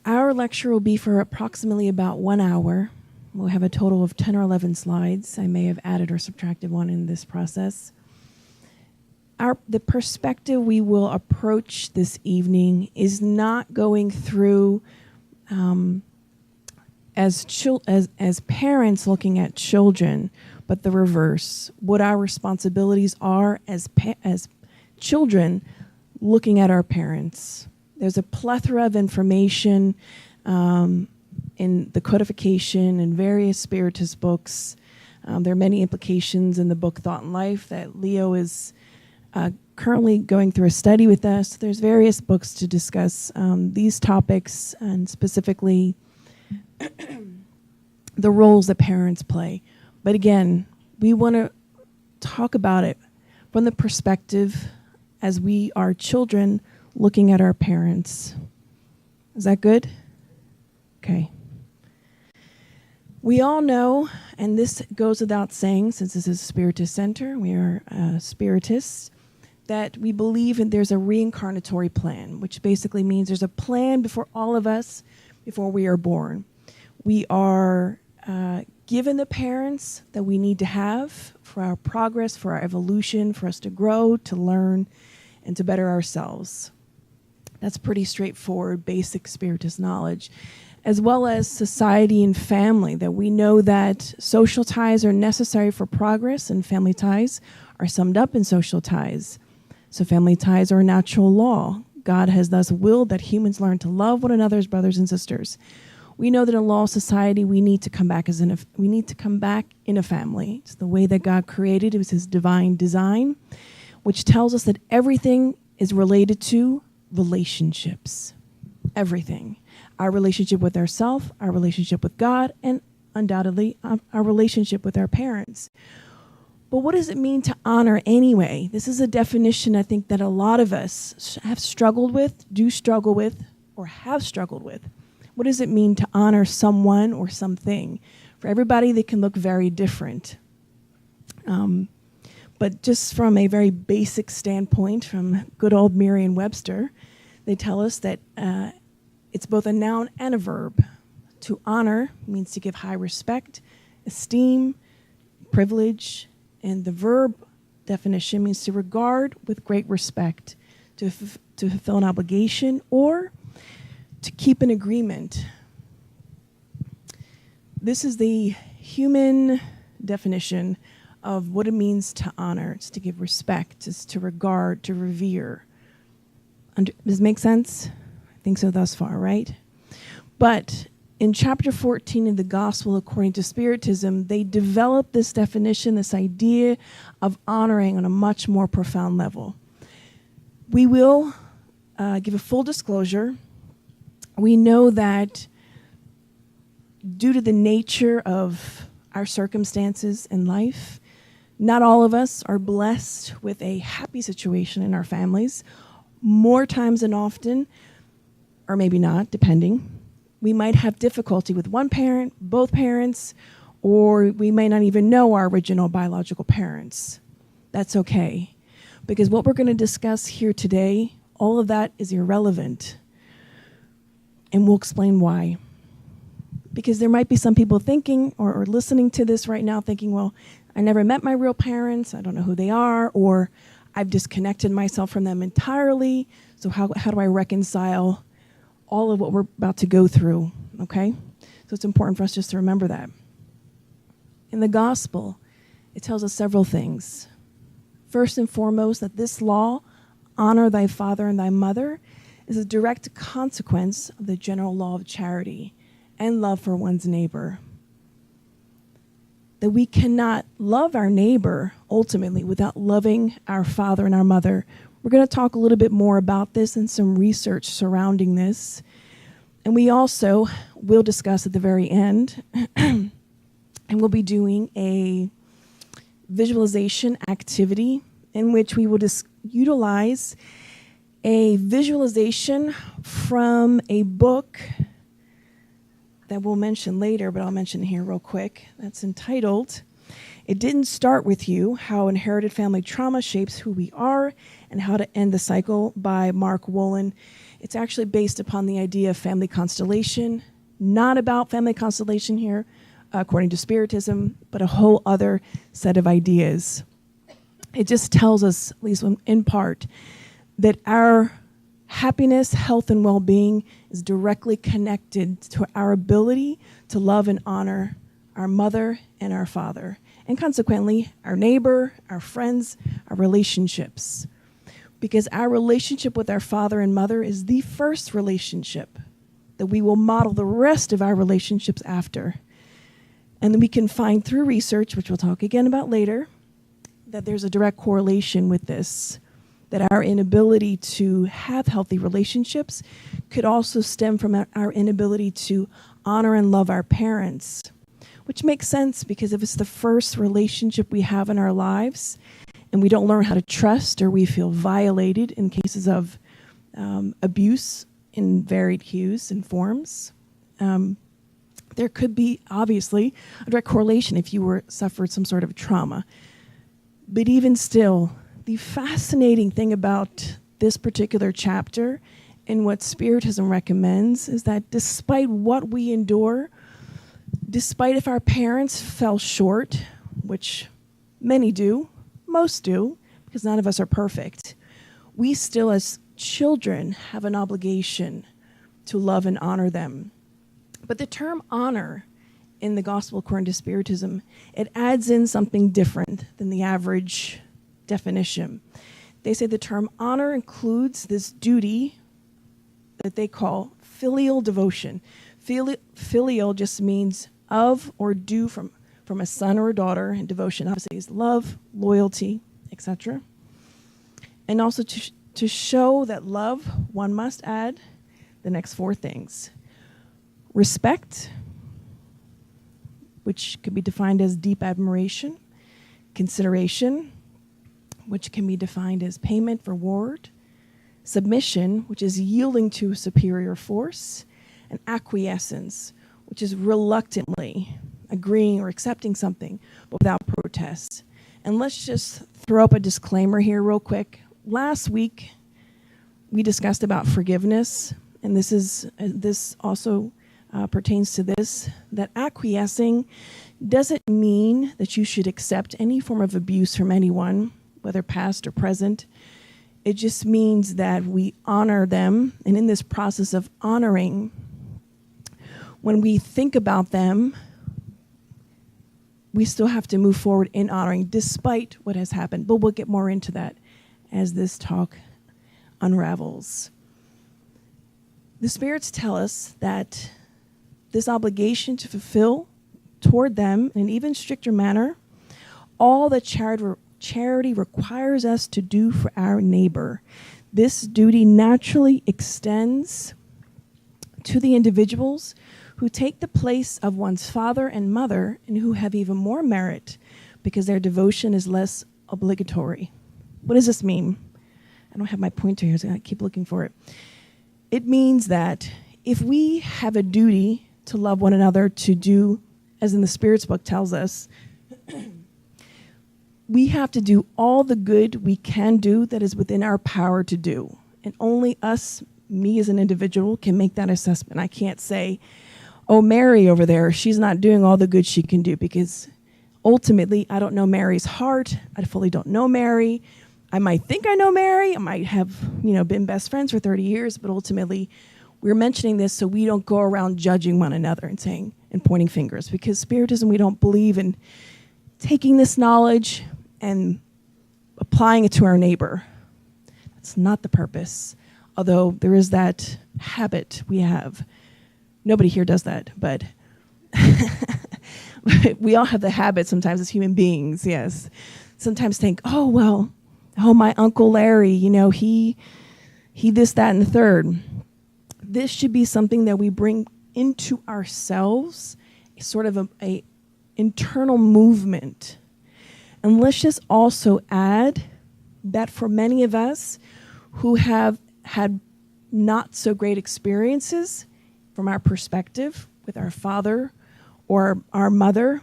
Our lecture will be for approximately about 1 hour. We'll have a total of 10 or 11 slides. I may have added or subtracted one in this process. The perspective we will approach this evening is not going through as parents looking at children, but the reverse. What our responsibilities are as children looking at our parents. There's a plethora of information in the codification and various Spiritist books. There are many implications in the book Thought and Life that Leo is currently going through a study with us. There's various books to discuss these topics and specifically the roles that parents play. But again, we want to talk about it from the perspective as we are children looking at our parents. Is that good? Okay. We all know, and this goes without saying since this is a Spiritist center, we are Spiritists, that we believe there's a reincarnatory plan, which basically means there's a plan before all of us, before we are born. We are given the parents that we need to have for our progress, for our evolution, for us to grow, to learn, and to better ourselves. That's pretty straightforward, basic Spiritist knowledge, as well as society and family, that we know that social ties are necessary for progress and family ties are summed up in social ties. So family ties are a natural law. God has thus willed that humans learn to love one another as brothers and sisters. We know that in law society, we need to come back in a family. It's the way that God created. It was his divine design, which tells us that everything is related to relationships. Everything. Our relationship with ourselves, our relationship with God, and undoubtedly our relationship with our parents. But what does it mean to honor anyway? This is a definition I think that a lot of us have struggled with, do struggle with, or have struggled with. What does it mean to honor someone or something? For everybody, they can look very different. But just from a very basic standpoint, from good old Merriam-Webster, they tell us that it's both a noun and a verb. To honor means to give high respect, esteem, privilege, and the verb definition means to regard with great respect, to fulfill an obligation, or to keep an agreement. This is the human definition of what it means to honor. It's to give respect, it's to regard, to revere. Does it make sense? I think so thus far, right? But in chapter 14 of the Gospel according to Spiritism, they develop this definition, this idea of honoring on a much more profound level. We will give a full disclosure. We know that due to the nature of our circumstances in life, not all of us are blessed with a happy situation in our families. More times than often, or maybe not, depending, we might have difficulty with one parent, both parents, or we may not even know our original biological parents. That's okay, because what we're going to discuss here today, all of that is irrelevant, and we'll explain why. Because there might be some people thinking or listening to this right now thinking, well, I never met my real parents, I don't know who they are, or I've disconnected myself from them entirely, so how do I reconcile all of what we're about to go through, okay? So it's important for us just to remember that. In the gospel, it tells us several things. First and foremost, that this law, honor thy father and thy mother, is a direct consequence of the general law of charity and love for one's neighbor. That we cannot love our neighbor, ultimately, without loving our father and our mother. We're going to talk a little bit more about this and some research surrounding this. And we also will discuss at the very end, and we'll be doing a visualization activity in which we will utilize a visualization from a book that we'll mention later, but I'll mention here real quick. That's entitled, It Didn't Start With You, How Inherited Family Trauma Shapes Who We Are and How to End the Cycle by Mark Wolin. It's actually based upon the idea of family constellation, not about family constellation here, according to Spiritism, but a whole other set of ideas. It just tells us, at least in part, that our happiness, health, and well-being is directly connected to our ability to love and honor our mother and our father, and consequently, our neighbor, our friends, our relationships. Because our relationship with our father and mother is the first relationship that we will model the rest of our relationships after. And then we can find through research, which we'll talk again about later, that there's a direct correlation with this, that our inability to have healthy relationships could also stem from our inability to honor and love our parents, which makes sense because if it's the first relationship we have in our lives and we don't learn how to trust or we feel violated in cases of abuse in varied hues and forms, there could be, obviously, a direct correlation if you suffered some sort of trauma. But even still, the fascinating thing about this particular chapter and what Spiritism recommends is that despite what we endure, despite if our parents fell short, which many do, most do, because none of us are perfect, we still as children have an obligation to love and honor them. But the term honor in the Gospel according to Spiritism, it adds in something different than the average definition. They say the term honor includes this duty that they call filial devotion. Filial just means of or due from a son or a daughter, and devotion obviously is love, loyalty, etc. And also to show that love, one must add the next four things. Respect, which could be defined as deep admiration. Consideration, which can be defined as payment, reward. Submission, which is yielding to a superior force. And acquiescence, which is reluctantly agreeing or accepting something, but without protest. And let's just throw up a disclaimer here real quick. Last week, we discussed about forgiveness, and this also pertains to this, that acquiescing doesn't mean that you should accept any form of abuse from anyone, whether past or present. It just means that we honor them, and in this process of honoring, when we think about them, we still have to move forward in honoring despite what has happened. But we'll get more into that as this talk unravels. The spirits tell us that this obligation to fulfill toward them in an even stricter manner, all that charity requires us to do for our neighbor. This duty naturally extends to the individuals who take the place of one's father and mother and who have even more merit because their devotion is less obligatory. What does this mean? I don't have my pointer here, so I keep looking for it. It means that if we have a duty to love one another, to do, as in the Spirit's book tells us, we have to do all the good we can do that is within our power to do. And only us, me as an individual, can make that assessment. I can't say, oh, Mary over there, she's not doing all the good she can do, because ultimately I don't know Mary's heart. I fully don't know Mary. I might think I know Mary. I might have, been best friends for 30 years, but ultimately we're mentioning this so we don't go around judging one another and saying and pointing fingers, because Spiritism, we don't believe in taking this knowledge and applying it to our neighbor. That's not the purpose, although there is that habit we have. Nobody here does that, but we all have the habit sometimes as human beings, yes. Sometimes think, oh, my Uncle Larry, he this, that, and the third. This should be something that we bring into ourselves, sort of a internal movement. And let's just also add that for many of us who have had not so great experiences from our perspective with our father or our mother,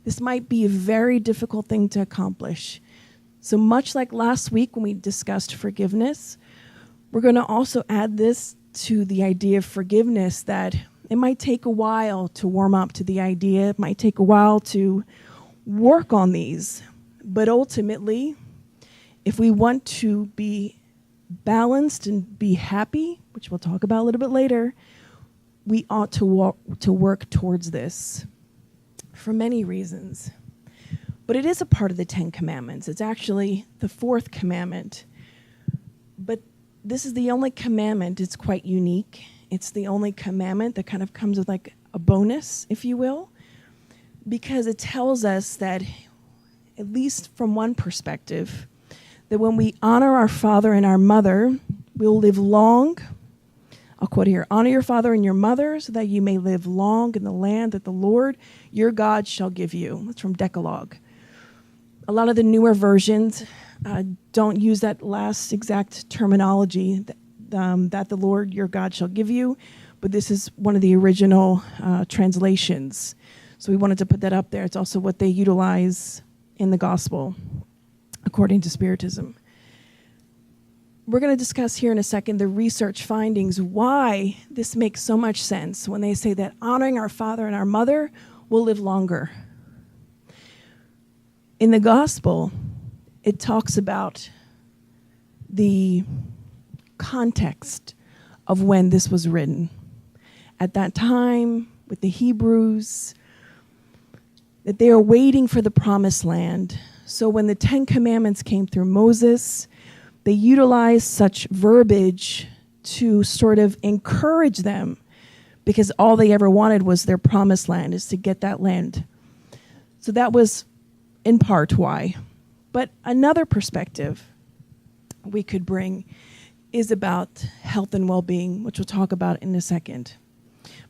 this might be a very difficult thing to accomplish. So much like last week when we discussed forgiveness, we're going to also add this to the idea of forgiveness that it might take a while to warm up to the idea. It might take a while to work on these. But ultimately, if we want to be balanced and be happy, which we'll talk about a little bit later, we ought to work towards this for many reasons. But it is a part of the 10 Commandments. It's actually the 4th commandment. But this is the only commandment. It's quite unique. It's the only commandment that kind of comes with like a bonus, if you will, because it tells us that, at least from one perspective, that when we honor our father and our mother, we'll live long. I'll quote here, honor your father and your mother so that you may live long in the land that the Lord your God shall give you. That's from Decalogue. A lot of the newer versions don't use that last exact terminology, that the Lord your God shall give you, but this is one of the original translations. So we wanted to put that up there. It's also what they utilize in the gospel, according to Spiritism. We're going to discuss here in a second the research findings, why this makes so much sense when they say that honoring our father and our mother will live longer. In the gospel, it talks about the context of when this was written. At that time, with the Hebrews, that they are waiting for the promised land. So when the 10 Commandments came through Moses, they utilized such verbiage to sort of encourage them, because all they ever wanted was their promised land, is to get that land. So that was in part why. But another perspective we could bring is about health and well-being, which we'll talk about in a second.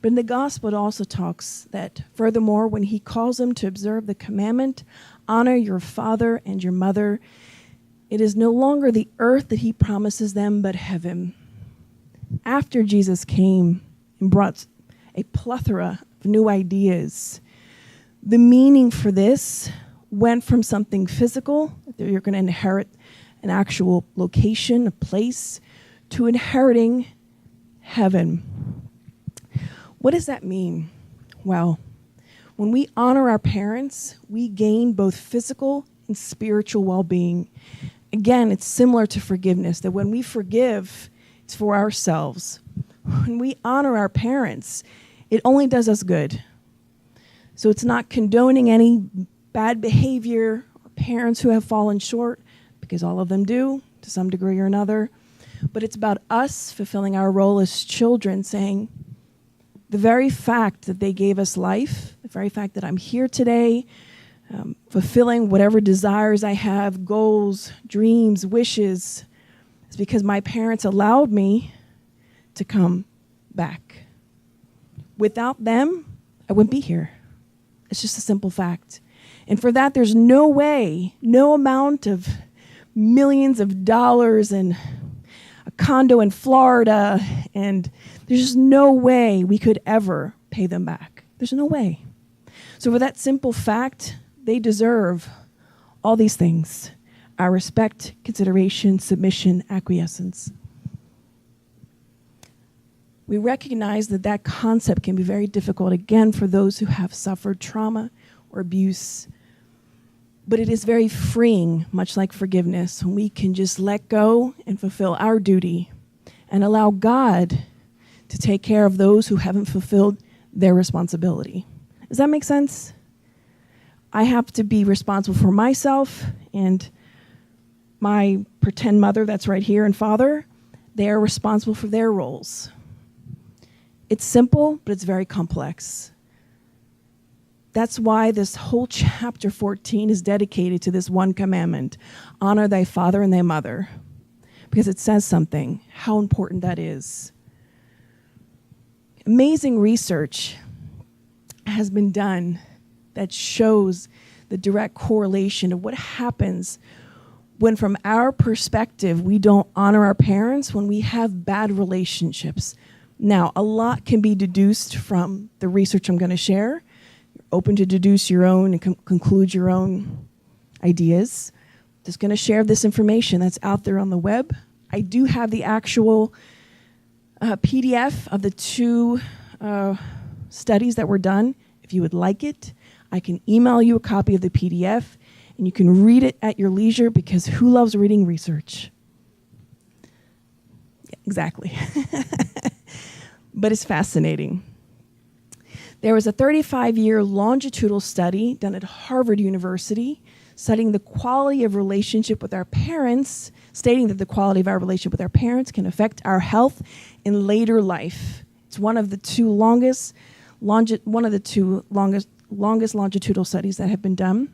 But in the gospel, it also talks that, furthermore, when he calls them to observe the commandment, honor your father and your mother, it is no longer the earth that he promises them, but heaven. After Jesus came and brought a plethora of new ideas, the meaning for this went from something physical, that you're going to inherit an actual location, a place, to inheriting heaven. What does that mean? Well, when we honor our parents, we gain both physical and spiritual well-being. Again, it's similar to forgiveness, that when we forgive, it's for ourselves. When we honor our parents, it only does us good. So it's not condoning any bad behavior or parents who have fallen short, because all of them do to some degree or another. But it's about us fulfilling our role as children, saying, the very fact that they gave us life, the very fact that I'm here today, fulfilling whatever desires I have, goals, dreams, wishes, is because my parents allowed me to come back. Without them, I wouldn't be here. It's just a simple fact. And for that, there's no way, no amount of millions of dollars and a condo in Florida, and there's just no way we could ever pay them back. There's no way. So for that simple fact, they deserve all these things: our respect, consideration, submission, acquiescence. We recognize that that concept can be very difficult, again, for those who have suffered trauma or abuse. But it is very freeing, much like forgiveness, when we can just let go and fulfill our duty and allow God to take care of those who haven't fulfilled their responsibility. Does that make sense? I have to be responsible for myself and my pretend mother that's right here and father. They are responsible for their roles. It's simple, but it's very complex. That's why this whole chapter 14 is dedicated to this one commandment: honor thy father and thy mother, because it says something, how important that is. Amazing research has been done that shows the direct correlation of what happens when, from our perspective, we don't honor our parents, when we have bad relationships. Now, a lot can be deduced from the research I'm going to share. You're open to deduce your own and conclude your own ideas. Just going to share this information that's out there on the web. I do have the actual a PDF of the two studies that were done. If you would like it, I can email you a copy of the PDF, and you can read it at your leisure, because who loves reading research? Yeah, exactly. But it's fascinating. There was a 35-year longitudinal study done at Harvard University studying the quality of relationship with our parents, stating that the quality of our relationship with our parents can affect our health in later life. It's one of the two longest longitudinal studies that have been done.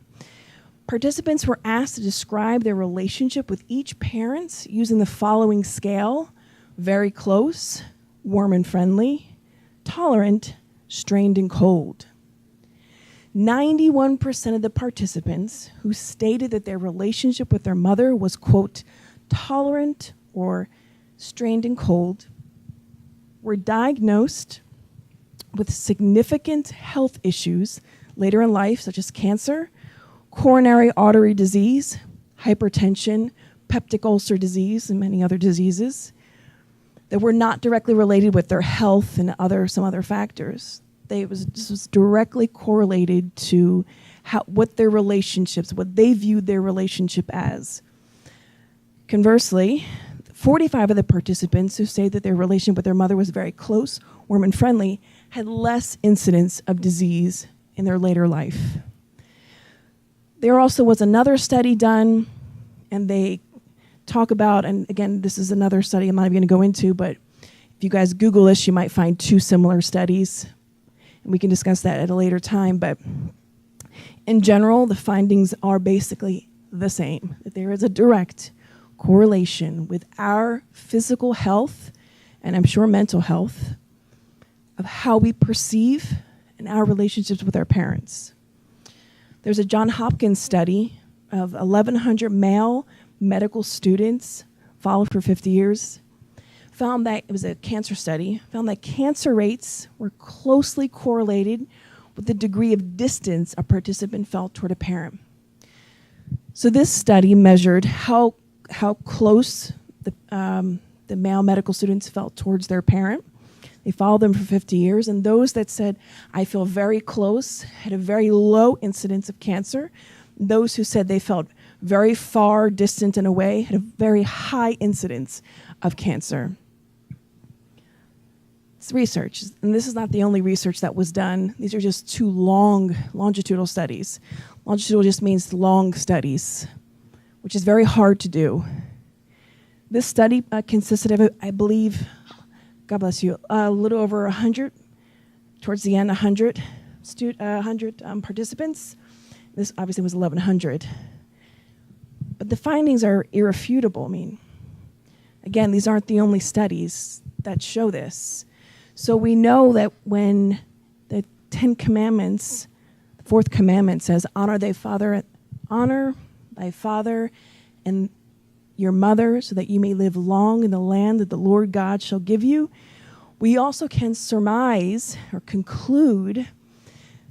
Participants were asked to describe their relationship with each parent using the following scale: very close, warm and friendly, tolerant, strained and cold. 91% of the participants who stated that their relationship with their mother was, quote, tolerant or strained and cold, were diagnosed with significant health issues later in life, such as cancer, coronary artery disease, hypertension, peptic ulcer disease, and many other diseases that were not directly related with their health and some other factors. This was directly correlated to what their relationships, what they viewed their relationship as. Conversely, 45 of the participants who say that their relationship with their mother was very close, warm, and friendly had less incidence of disease in their later life. There also was another study done, and they talk about, and again, this is another study I'm not even going to go into, but if you guys Google this, you might find two similar studies, and we can discuss that at a later time. But in general, the findings are basically the same, that there is a direct correlation with our physical health, and I'm sure mental health, of how we perceive and our relationships with our parents. There's a Johns Hopkins study of 1,100 male medical students followed for 50 years, found that, it was a cancer study, found that cancer rates were closely correlated with the degree of distance a participant felt toward a parent. So this study measured how close the male medical students felt towards their parent. They followed them for 50 years, and those that said, I feel very close, had a very low incidence of cancer. Those who said they felt very far, distant, and away had a very high incidence of cancer. It's research, and this is not the only research that was done. These are just two longitudinal studies. Longitudinal just means long studies, which is very hard to do. This study consisted of, I believe, God bless you, a little over 100, towards the end, 100 participants. This obviously was 1,100. But the findings are irrefutable. I mean, again, these aren't the only studies that show this. So we know that when the 10 Commandments, the fourth commandment says, honor thy father and your mother, so that you may live long in the land that the Lord God shall give you, we also can surmise or conclude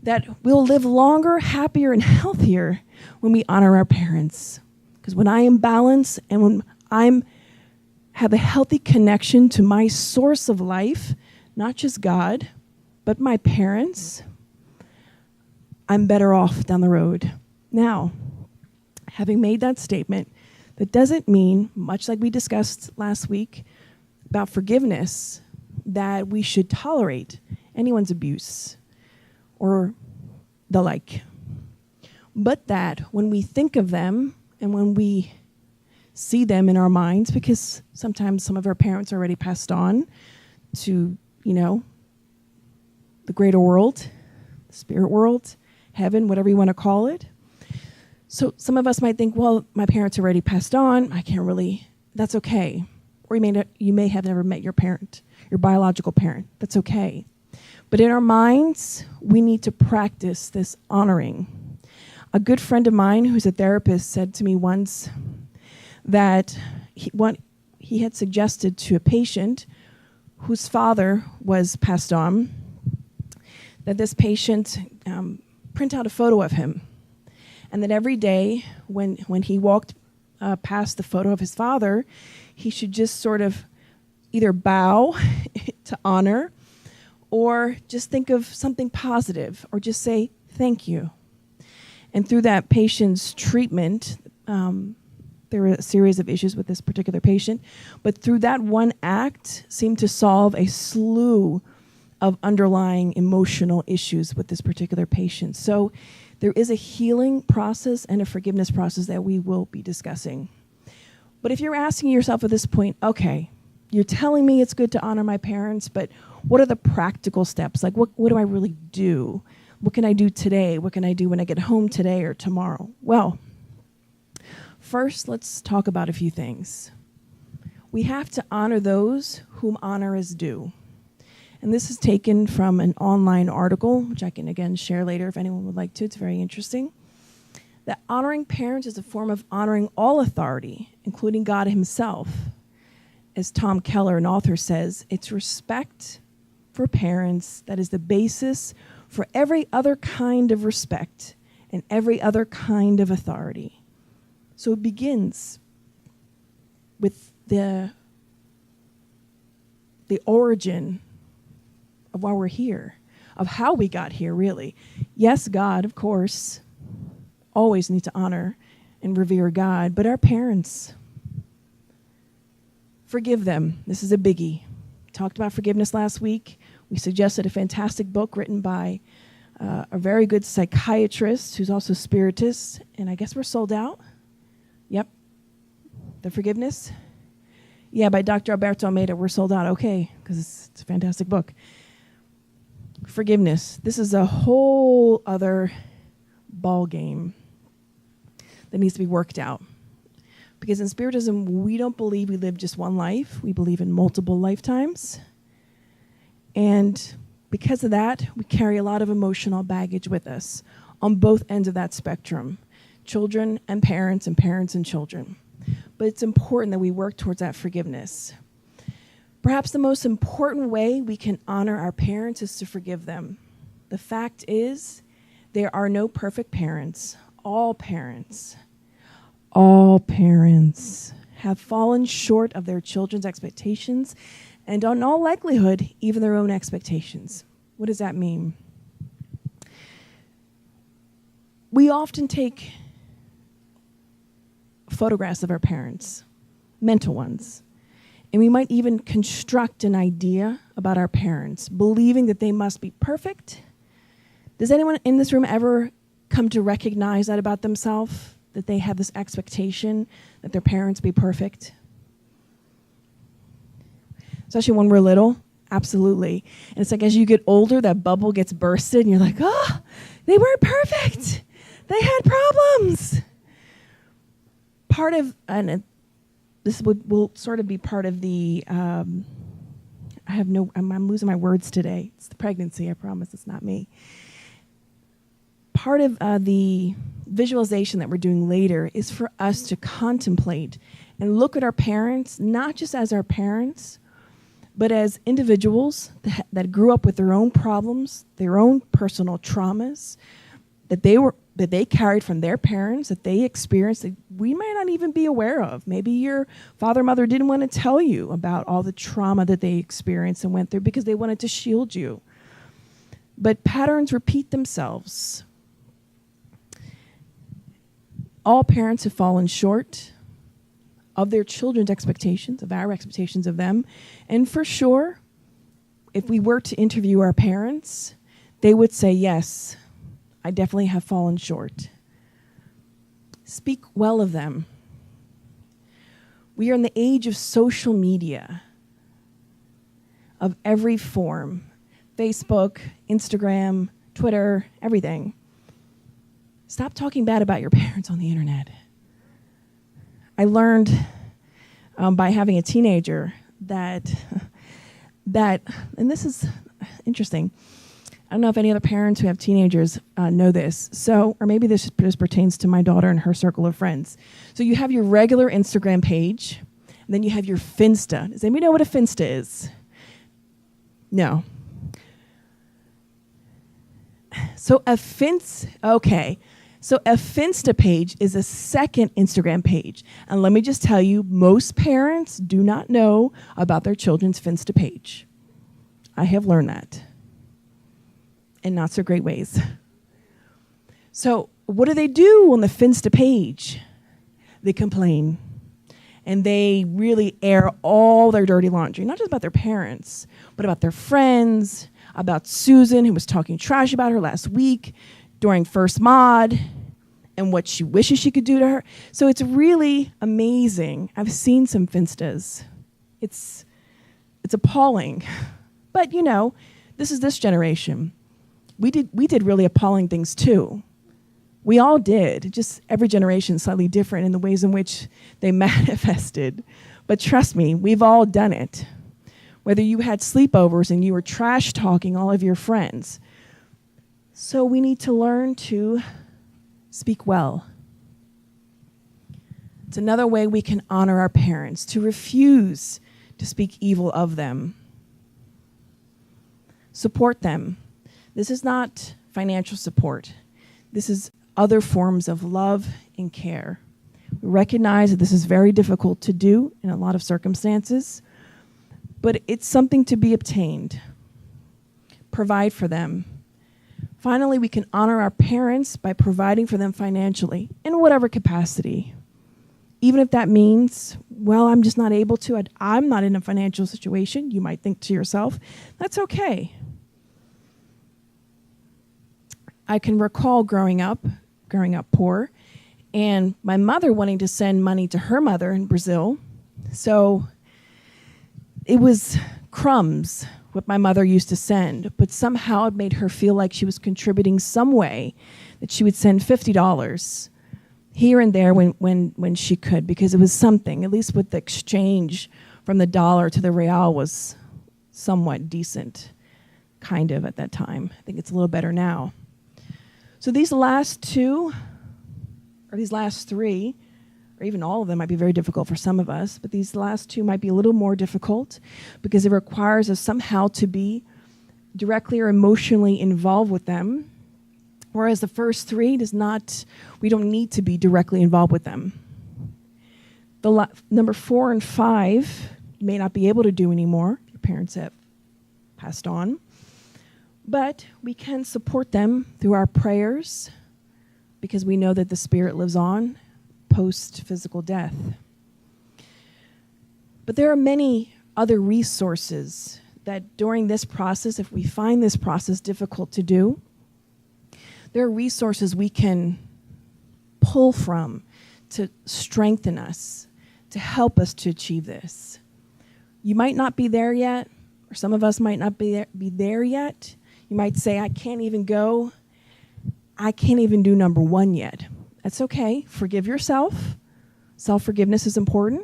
that we'll live longer, happier, and healthier when we honor our parents. Because when I am balanced and when I have a healthy connection to my source of life, not just God, but my parents, I'm better off down the road. Now, having made that statement, that doesn't mean, much like we discussed last week about forgiveness, that we should tolerate anyone's abuse or the like. But that when we think of them and when we see them in our minds, because sometimes some of our parents already passed on to, the greater world, the spirit world, heaven, whatever you want to call it. So some of us might think, well, my parents already passed on. I can't really, that's okay. Or you may have never met your parent, your biological parent. That's okay. But in our minds, we need to practice this honoring. A good friend of mine who's a therapist said to me once that he had suggested to a patient whose father was passed on, that this patient print out a photo of him. And that every day when he walked past the photo of his father, he should just sort of either bow to honor, or just think of something positive, or just say thank you. And through that patient's treatment, there were a series of issues with this particular patient, but through that one act seemed to solve a slew of underlying emotional issues with this particular patient. So there is a healing process and a forgiveness process that we will be discussing. But if you're asking yourself at this point, okay, you're telling me it's good to honor my parents, but what are the practical steps? Like, what do I really do? What can I do today? What can I do when I get home today or tomorrow? Well, first, let's talk about a few things. We have to honor those whom honor is due. And this is taken from an online article, which I can, again, share later if anyone would like to. It's very interesting. That honoring parents is a form of honoring all authority, including God himself. As Tom Keller, an author, says, it's respect for parents that is the basis for every other kind of respect and every other kind of authority. So it begins with the origin of why we're here, of how we got here, really. Yes, God, of course, always need to honor and revere God, but our parents, forgive them. This is a biggie. We talked about forgiveness last week. We suggested a fantastic book written by a very good psychiatrist who's also spiritist, and I guess we're sold out. Yep. The Forgiveness. Yeah, by Dr. Alberto Almeida. We're sold out. Okay, because it's a fantastic book. Forgiveness. This is a whole other ball game that needs to be worked out. Because in Spiritism, we don't believe we live just one life. We believe in multiple lifetimes. And because of that, we carry a lot of emotional baggage with us on both ends of that spectrum. Children and parents and children. But it's important that we work towards that forgiveness. Perhaps the most important way we can honor our parents is to forgive them. The fact is, there are no perfect parents. All parents have fallen short of their children's expectations, and in all likelihood, even their own expectations. What does that mean? We often take photographs of our parents, mental ones, and we might even construct an idea about our parents, believing that they must be perfect. Does anyone in this room ever come to recognize that about themselves, that they have this expectation that their parents be perfect? Especially when we're little, absolutely. And it's like as you get older, that bubble gets bursted, and you're like, oh, they weren't perfect. They had problems. Part of, and this will sort of be part of the, I'm losing my words today. It's the pregnancy, I promise it's not me. Part of the visualization that we're doing later is for us to contemplate and look at our parents, not just as our parents, but as individuals that grew up with their own problems, their own personal traumas, that they carried from their parents, that they experienced that we might not even be aware of. Maybe your father or mother didn't want to tell you about all the trauma that they experienced and went through because they wanted to shield you. But patterns repeat themselves. All parents have fallen short of their children's expectations, of our expectations of them. And for sure, if we were to interview our parents, they would say, yes, I definitely have fallen short. Speak well of them. We are in the age of social media of every form. Facebook, Instagram, Twitter, everything. Stop talking bad about your parents on the internet. I learned by having a teenager that, and this is interesting. I don't know if any other parents who have teenagers know this. So, or maybe this just pertains to my daughter and her circle of friends. So you have your regular Instagram page, and then you have your Finsta. Does anybody know what a Finsta is? No. So a Finsta, okay. So a Finsta page is a second Instagram page. And let me just tell you, most parents do not know about their children's Finsta page. I have learned that in not so great ways. So what do they do on the Finsta page? They complain. And they really air all their dirty laundry, not just about their parents, but about their friends, about Susan, who was talking trash about her last week during First Mod, and what she wishes she could do to her. So it's really amazing. I've seen some Finstas. It's appalling. But, you know, this is this generation. We did really appalling things too. We all did, just every generation slightly different in the ways in which they manifested. But trust me, we've all done it. Whether you had sleepovers and you were trash talking all of your friends. So we need to learn to speak well. It's another way we can honor our parents, to refuse to speak evil of them. Support them. This is not financial support. This is other forms of love and care. We recognize that this is very difficult to do in a lot of circumstances, but it's something to be obtained. Provide for them. Finally, we can honor our parents by providing for them financially in whatever capacity. Even if that means, well, I'm just not able to, I'm not in a financial situation, you might think to yourself, that's okay. I can recall growing up poor, and my mother wanting to send money to her mother in Brazil. So it was crumbs, what my mother used to send, but somehow it made her feel like she was contributing some way, that she would send $50 here and there when she could, because it was something, at least with the exchange from the dollar to the real was somewhat decent, kind of at that time. I think it's a little better now. So these last two, or these last three, or even all of them might be very difficult for some of us, but these last two might be a little more difficult because it requires us somehow to be directly or emotionally involved with them, whereas the first three we don't need to be directly involved with them. Number 4 and 5 you may not be able to do anymore. Your parents have passed on. But we can support them through our prayers because we know that the spirit lives on post-physical death. But there are many other resources that during this process, if we find this process difficult to do, there are resources we can pull from to strengthen us, to help us to achieve this. You might not be there yet, or some of us might not be there yet. You might say, I can't even go. I can't even do number 1 yet. That's okay. Forgive yourself. Self-forgiveness is important.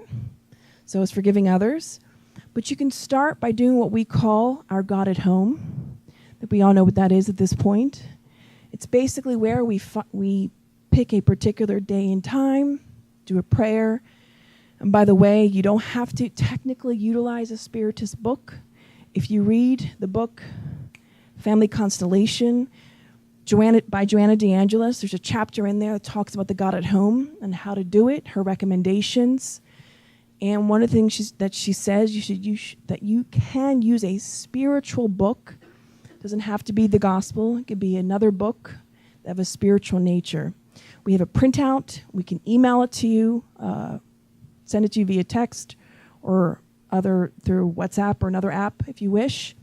So is forgiving others. But you can start by doing what we call our God at home. That we all know what that is at this point. It's basically where we pick a particular day and time, do a prayer. And by the way, you don't have to technically utilize a Spiritist book. If you read the book Family Constellation by Joanna DeAngelis, there's a chapter in there that talks about the God at home and how to do it, her recommendations. And one of the things that she says that you can use a spiritual book. It doesn't have to be the gospel. It could be another book of a spiritual nature. We have a printout. We can email it to you, send it to you via text or through WhatsApp or another app if you wish,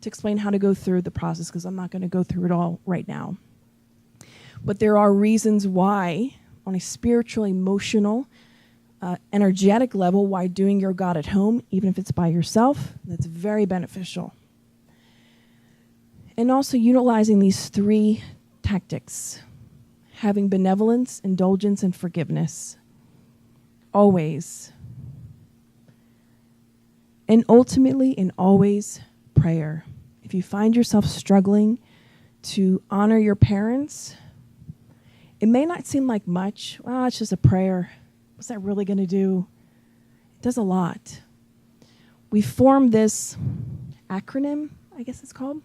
to explain how to go through the process, because I'm not going to go through it all right now. But there are reasons why, on a spiritual, emotional, energetic level, why doing your God at home, even if it's by yourself, that's very beneficial. And also utilizing these 3 tactics, having benevolence, indulgence, and forgiveness, always. And ultimately and always, prayer. If you find yourself struggling to honor your parents, it may not seem like much. Well, it's just a prayer. What's that really going to do? It does a lot. We formed this acronym, I guess it's called,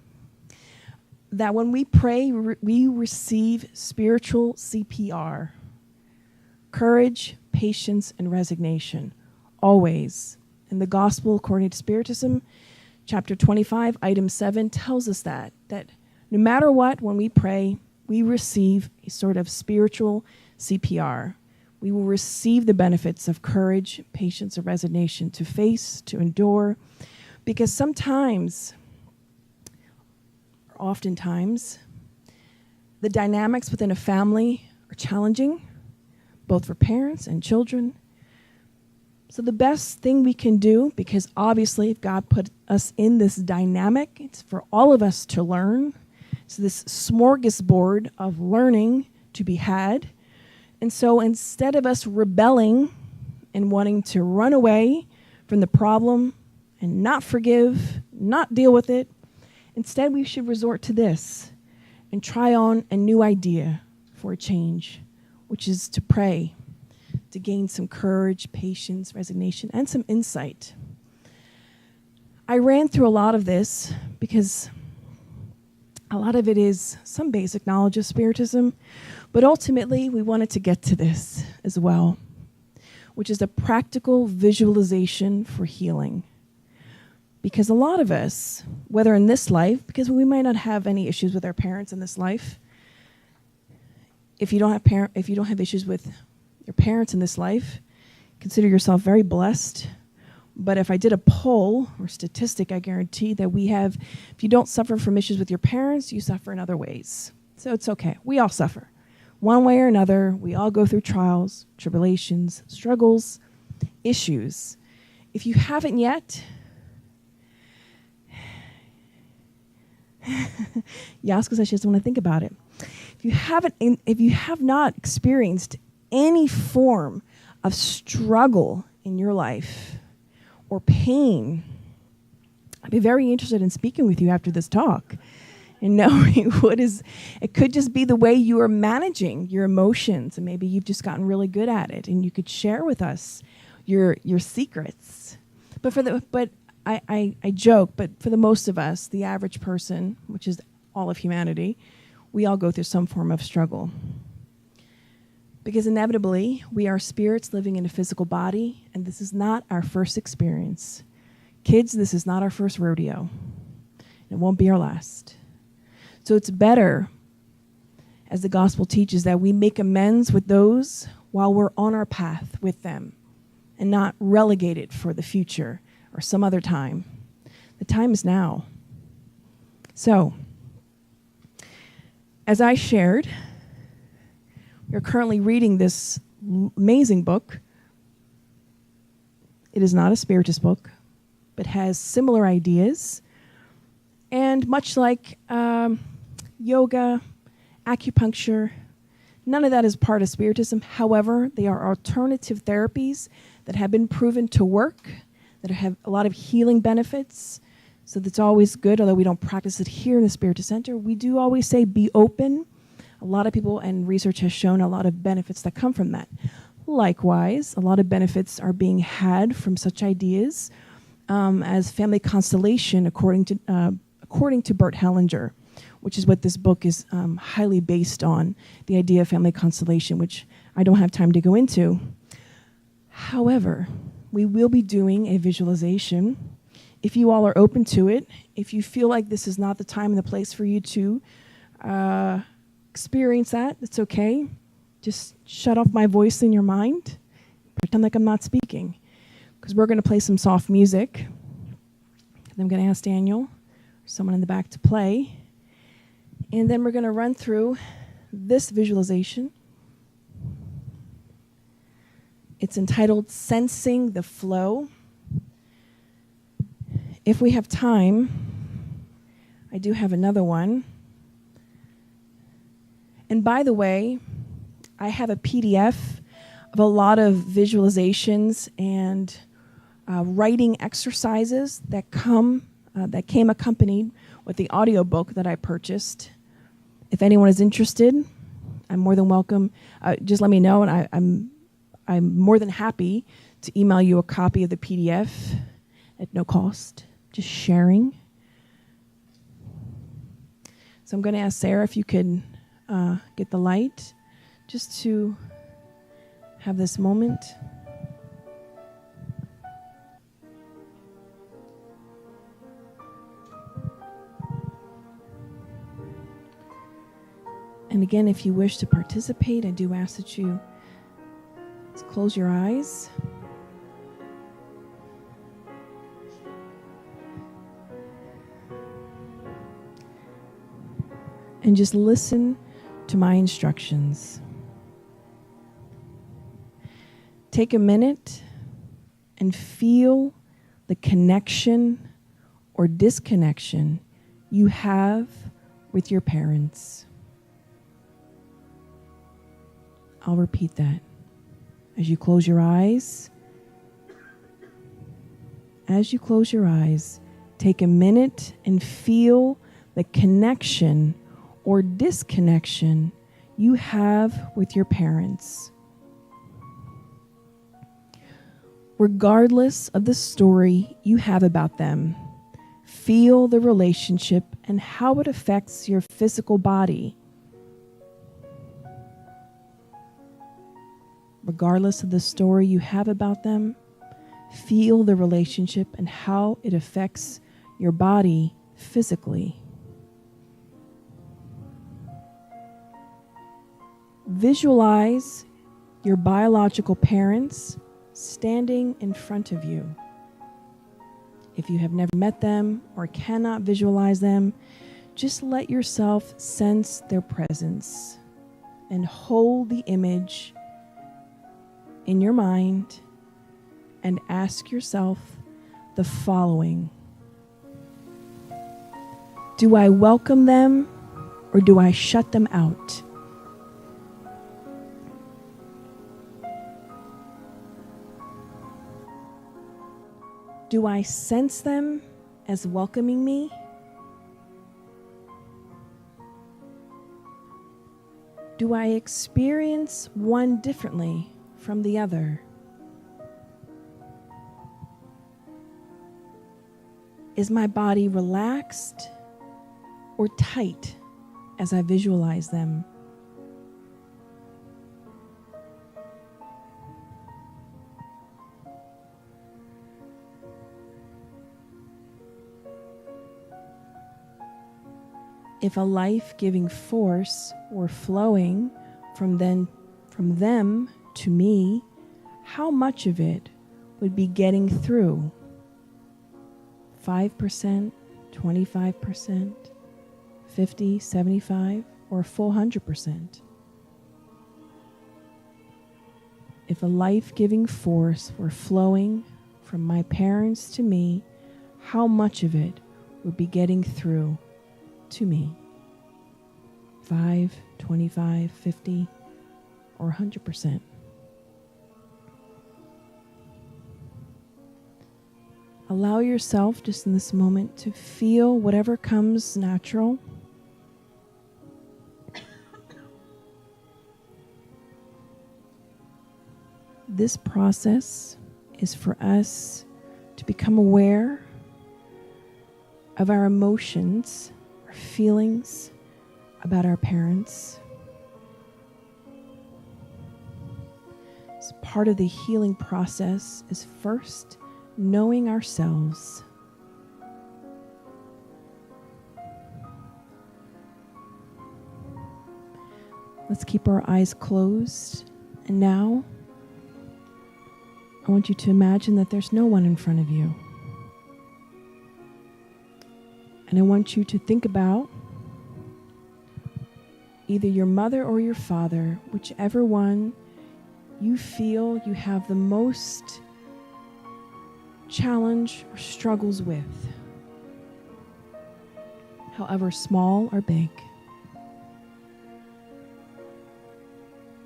that when we pray, we receive spiritual CPR. Courage, patience, and resignation, always. And the Gospel, according to Spiritism, chapter 25, item 7, tells us that no matter what, when we pray, we receive a sort of spiritual CPR. We will receive the benefits of courage, patience, and resignation to face, to endure, because sometimes, or oftentimes, the dynamics within a family are challenging, both for parents and children. So the best thing we can do, because obviously if God put us in this dynamic, it's for all of us to learn. So this smorgasbord of learning to be had. And so instead of us rebelling and wanting to run away from the problem and not forgive, not deal with it, instead we should resort to this and try on a new idea for a change, which is to pray, to gain some courage, patience, resignation, and some insight. I ran through a lot of this because a lot of it is some basic knowledge of Spiritism, but ultimately we wanted to get to this as well, which is a practical visualization for healing. Because a lot of us, whether in this life, because we might not have any issues with our parents in this life, if you don't have issues with your parents in this life, consider yourself very blessed. But if I did a poll or statistic, I guarantee that if you don't suffer from issues with your parents, you suffer in other ways. So it's okay. We all suffer. One way or another, we all go through trials, tribulations, struggles, issues. If you haven't yet, Yaska says she doesn't want to think about it. If you have not experienced any form of struggle in your life or pain, I'd be very interested in speaking with you after this talk and knowing it could just be the way you are managing your emotions, and maybe you've just gotten really good at it, and you could share with us your secrets. But I joke, but for the most of us, the average person, which is all of humanity, we all go through some form of struggle. Because inevitably, we are spirits living in a physical body, and this is not our first experience. Kids, this is not our first rodeo. It won't be our last. So it's better, as the gospel teaches, that we make amends with those while we're on our path with them and not relegate it for the future or some other time. The time is now. So, as I shared, we're currently reading this amazing book. It is not a Spiritist book, but has similar ideas. And much like yoga, acupuncture, none of that is part of Spiritism. However, they are alternative therapies that have been proven to work, that have a lot of healing benefits. So that's always good, although we don't practice it here in the Spiritist Center. We do always say be open. A lot of people and research has shown a lot of benefits that come from that. Likewise, a lot of benefits are being had from such ideas as family constellation, according to Bert Hellinger, which is what this book is highly based on, the idea of family constellation, which I don't have time to go into. However, we will be doing a visualization. If you all are open to it, if you feel like this is not the time and the place for you to experience that, it's okay. Just shut off my voice in your mind. Pretend like I'm not speaking. Because we're going to play some soft music. And I'm going to ask Daniel or someone in the back to play. And then we're going to run through this visualization. It's entitled Sensing the Flow. If we have time, I do have another one. And by the way, I have a PDF of a lot of visualizations and writing exercises that came accompanied with the audiobook that I purchased. If anyone is interested, I'm more than welcome. Just let me know, and I'm more than happy to email you a copy of the PDF at no cost. Just sharing. So I'm going to ask Sarah if you could get the light just to have this moment. And again, if you wish to participate, I do ask that you close your eyes. And just listen to my instructions. Take a minute and feel the connection or disconnection you have with your parents. I'll repeat that. As you close your eyes, take a minute and feel the connection or disconnection you have with your parents. Regardless of the story you have about them, feel the relationship and how it affects your physical body. Regardless of the story you have about them, feel the relationship and how it affects your body physically. Visualize your biological parents standing in front of you. If you have never met them or cannot visualize them, just let yourself sense their presence and hold the image in your mind and ask yourself the following. Do I welcome them or do I shut them out? Do I sense them as welcoming me? Do I experience one differently from the other? Is my body relaxed or tight as I visualize them? If a life-giving force were flowing from them to me, how much of it would be getting through? 5%, 25%, 50, 75, or a full 100%? If a life-giving force were flowing from my parents to me, how much of it would be getting through to me? 5, 25, 50, or 100%? Allow yourself just in this moment to feel whatever comes natural. This process is for us to become aware of our emotions, our feelings about our parents. So part of the healing process is first knowing ourselves. Let's keep our eyes closed. And now, I want you to imagine that there's no one in front of you. And I want you to think about either your mother or your father, whichever one you feel you have the most challenge or struggles with, however small or big.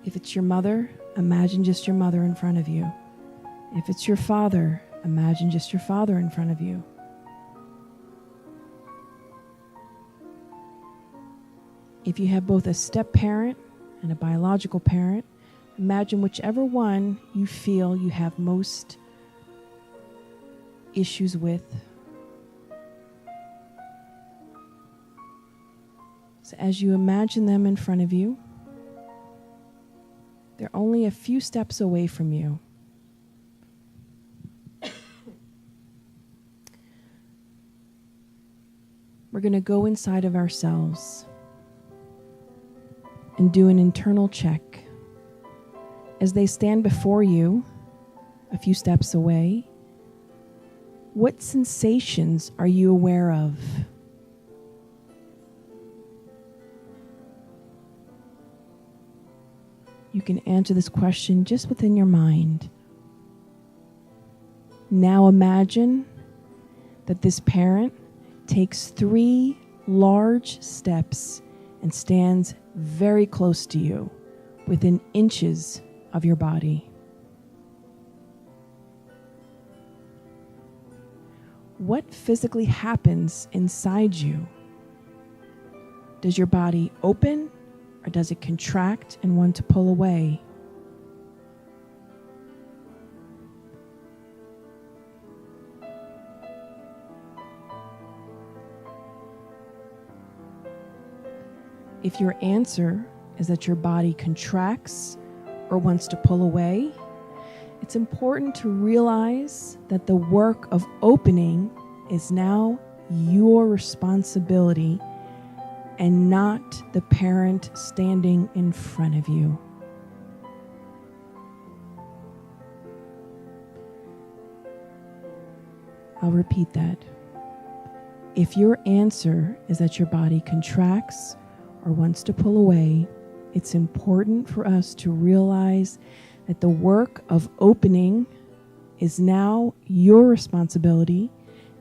If it's your mother, imagine just your mother in front of you. If it's your father, imagine just your father in front of you. If you have both a step parent and a biological parent, imagine whichever one you feel you have most issues with. So as you imagine them in front of you, they're only a few steps away from you. We're going to go inside of ourselves and do an internal check. As they stand before you, a few steps away, what sensations are you aware of? You can answer this question just within your mind. Now imagine that this parent takes 3 large steps and stands very close to you, within inches of your body. What physically happens inside you? Does your body open, or does it contract and want to pull away? If your answer is that your body contracts or wants to pull away, it's important to realize that the work of opening is now your responsibility and not the parent standing in front of you. I'll repeat that. If your answer is that your body contracts or wants to pull away, it's important for us to realize that the work of opening is now your responsibility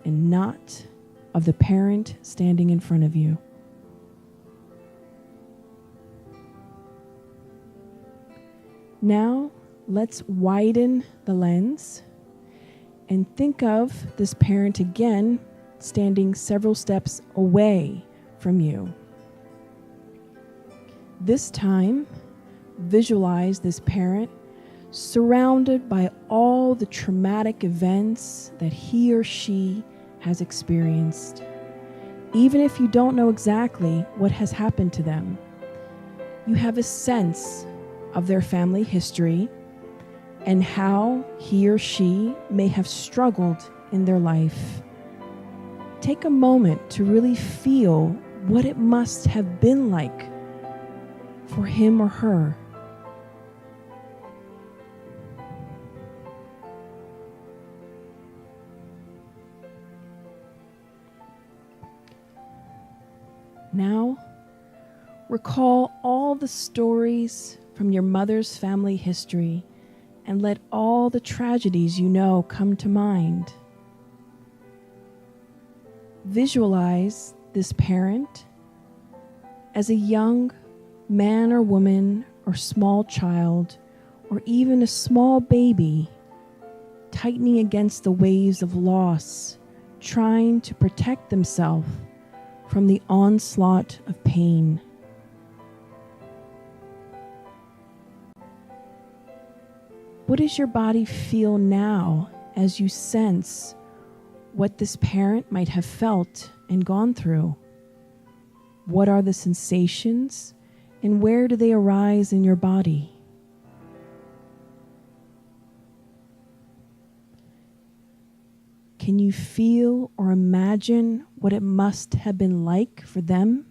and not of the parent standing in front of you. Now, let's widen the lens and think of this parent again standing several steps away from you. This time, visualize this parent surrounded by all the traumatic events that he or she has experienced. Even if you don't know exactly what has happened to them, you have a sense of their family history and how he or she may have struggled in their life. Take a moment to really feel what it must have been like for him or her. Now, recall all the stories from your mother's family history and let all the tragedies you know come to mind. Visualize this parent as a young man or woman or small child or even a small baby tightening against the waves of loss, trying to protect themselves from the onslaught of pain. What does your body feel now as you sense what this parent might have felt and gone through? What are the sensations and where do they arise in your body? Can you feel or imagine what it must have been like for them,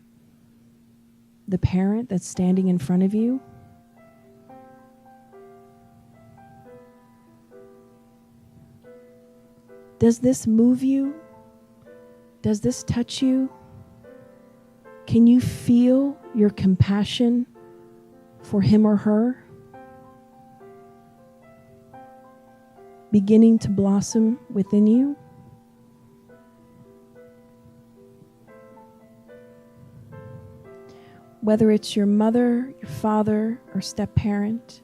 the parent that's standing in front of you? Does this move you? Does this touch you? Can you feel your compassion for him or her beginning to blossom within you? Whether it's your mother, your father, or step-parent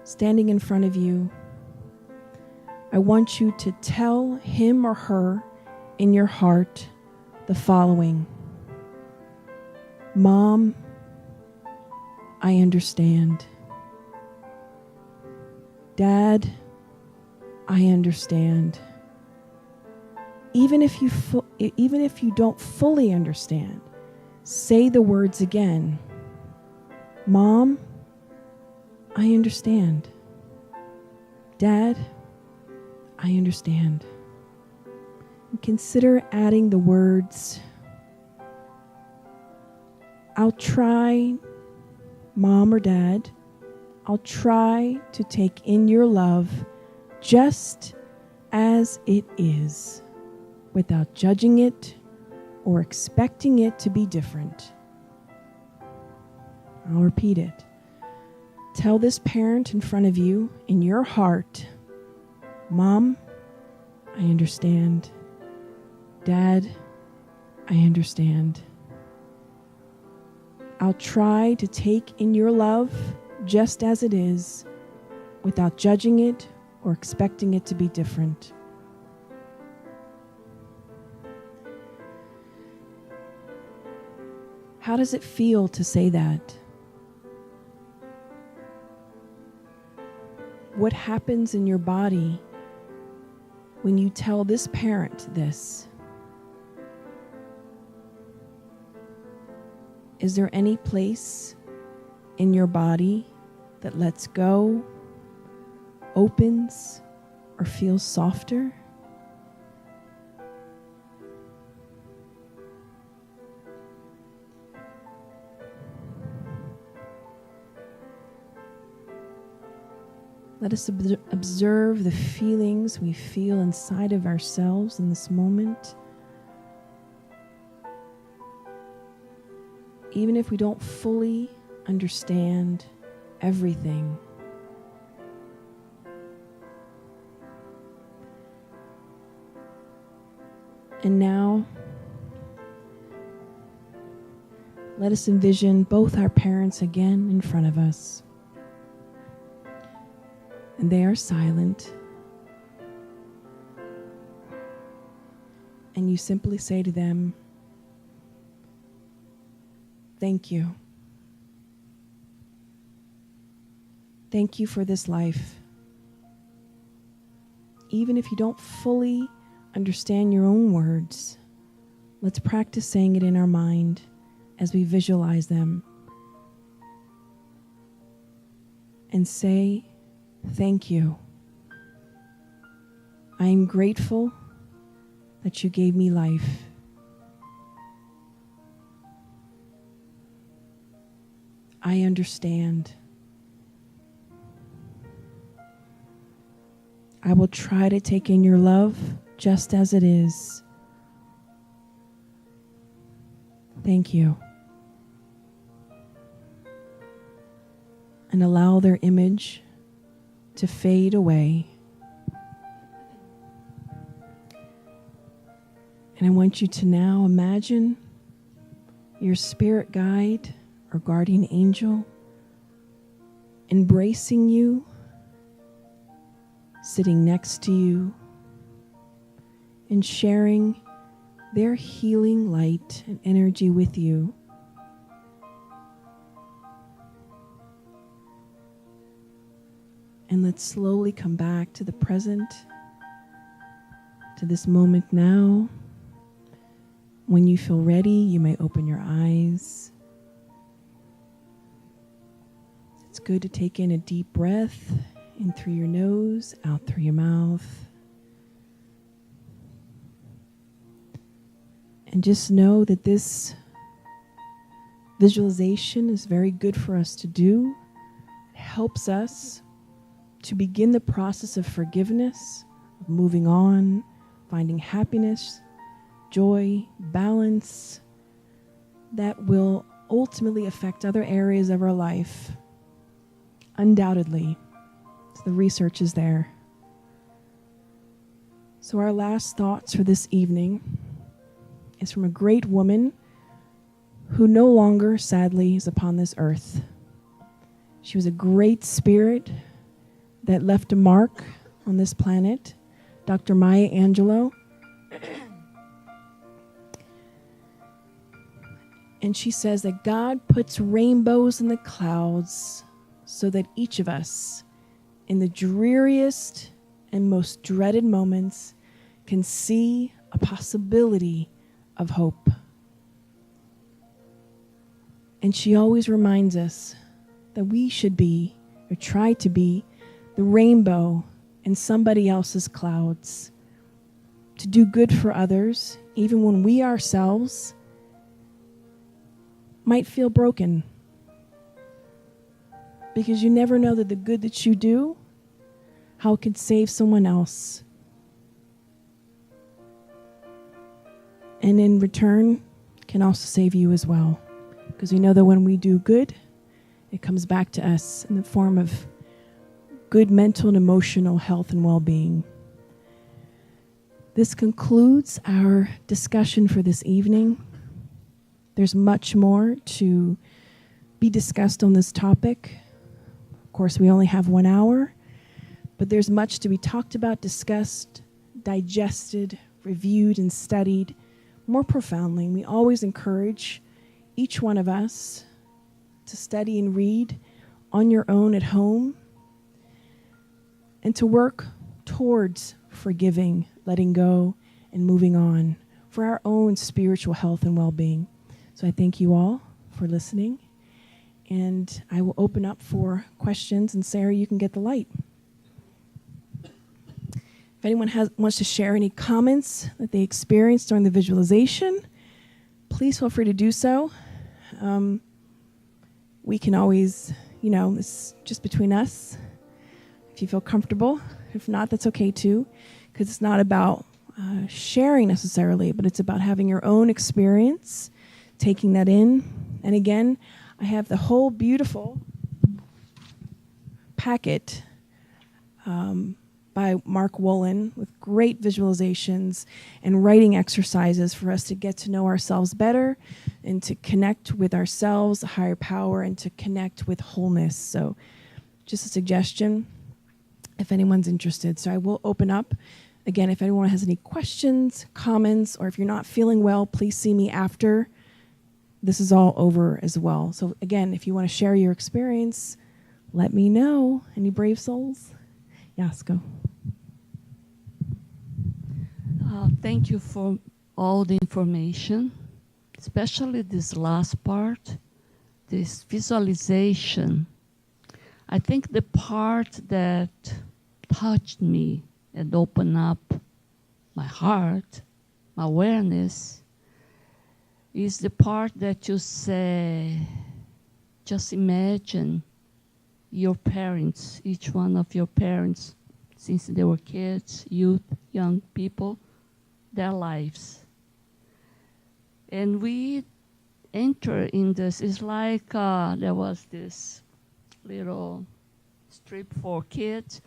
standing in front of you, I want you to tell him or her in your heart the following: Mom, I understand. Dad, I understand. Even if you don't fully understand, say the words again. Mom, I understand. Dad, I understand. And consider adding the words, I'll try, Mom or Dad, I'll try to take in your love just as it is, without judging it or expecting it to be different. I'll repeat it. Tell this parent in front of you, in your heart, Mom, I understand. Dad, I understand. I'll try to take in your love just as it is, without judging it or expecting it to be different. How does it feel to say that? What happens in your body when you tell this parent this? Is there any place in your body that lets go, opens, or feels softer? Let us observe the feelings we feel inside of ourselves in this moment. Even if we don't fully understand everything. And now, let us envision both our parents again in front of us. And they are silent. And you simply say to them, thank you. Thank you for this life. Even if you don't fully understand your own words, let's practice saying it in our mind as we visualize them. And say, thank you. I am grateful that you gave me life. I understand. I will try to take in your love just as it is. Thank you. And allow their image to fade away. And I want you to now imagine your spirit guide or guardian angel embracing you, sitting next to you, and sharing their healing light and energy with you. And let's slowly come back to the present, to this moment now. When you feel ready, you may open your eyes. It's good to take in a deep breath, in through your nose, out through your mouth. And just know that this visualization is very good for us to do. It helps us to begin the process of forgiveness, of moving on, finding happiness, joy, balance, that will ultimately affect other areas of our life. Undoubtedly. So the research is there. So our last thoughts for this evening is from a great woman who no longer, sadly, is upon this earth. She was a great spirit that left a mark on this planet, Dr. Maya Angelou. And she says that God puts rainbows in the clouds so that each of us, in the dreariest and most dreaded moments, can see a possibility of hope. And she always reminds us that we should be, or try to be, the rainbow in somebody else's clouds. To do good for others, even when we ourselves might feel broken. Because you never know that the good that you do, how it could save someone else. And in return, can also save you as well. Because we know that when we do good, it comes back to us in the form of good mental and emotional health and well-being. This concludes our discussion for this evening. There's much more to be discussed on this topic. Of course, we only have 1 hour, but there's much to be talked about, discussed, digested, reviewed, and studied more profoundly. And we always encourage each one of us to study and read on your own at home and to work towards forgiving, letting go, and moving on for our own spiritual health and well-being. So I thank you all for listening, and I will open up for questions, and Sarah, you can get the light. If anyone wants to share any comments that they experienced during the visualization, please feel free to do so. We can always, it's just between us, if you feel comfortable. If not, that's okay too, because it's not about sharing necessarily, but it's about having your own experience, taking that in. And again, I have the whole beautiful packet by Mark Wolin with great visualizations and writing exercises for us to get to know ourselves better and to connect with ourselves, a higher power, and to connect with wholeness. So just a suggestion if anyone's interested. So I will open up. Again, if anyone has any questions, comments, or if you're not feeling well, please see me after. This is all over as well. So again, if you want to share your experience, let me know. Any brave souls? Yes, go. Thank you for all the information, especially this last part, this visualization. I think the part that touched me and opened up my heart, my awareness, is the part that you say, just imagine your parents, each one of your parents, since they were kids, youth, young people, their lives. And we enter in this, it's like there was this little strip for kids.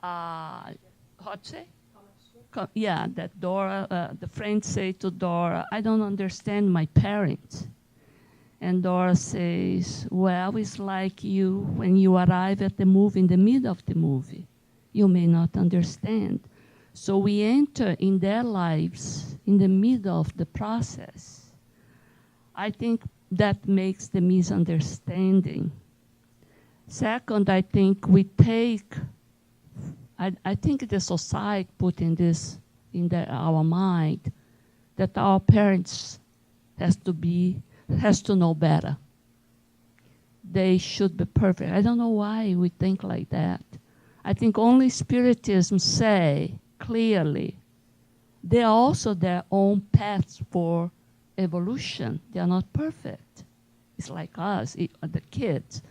How'd you say? Yeah, that Dora, the friends say to Dora, I don't understand my parents. And Dora says, well, it's like you, when you arrive at the movie, in the middle of the movie, you may not understand. So we enter in their lives in the middle of the process. I think that makes the misunderstanding. Second, I think we take, I think the society put in this, our mind, that our parents has to know better. They should be perfect. I don't know why we think like that. I think only Spiritism say clearly they are also their own paths for evolution. They are not perfect. It's like us, the kids.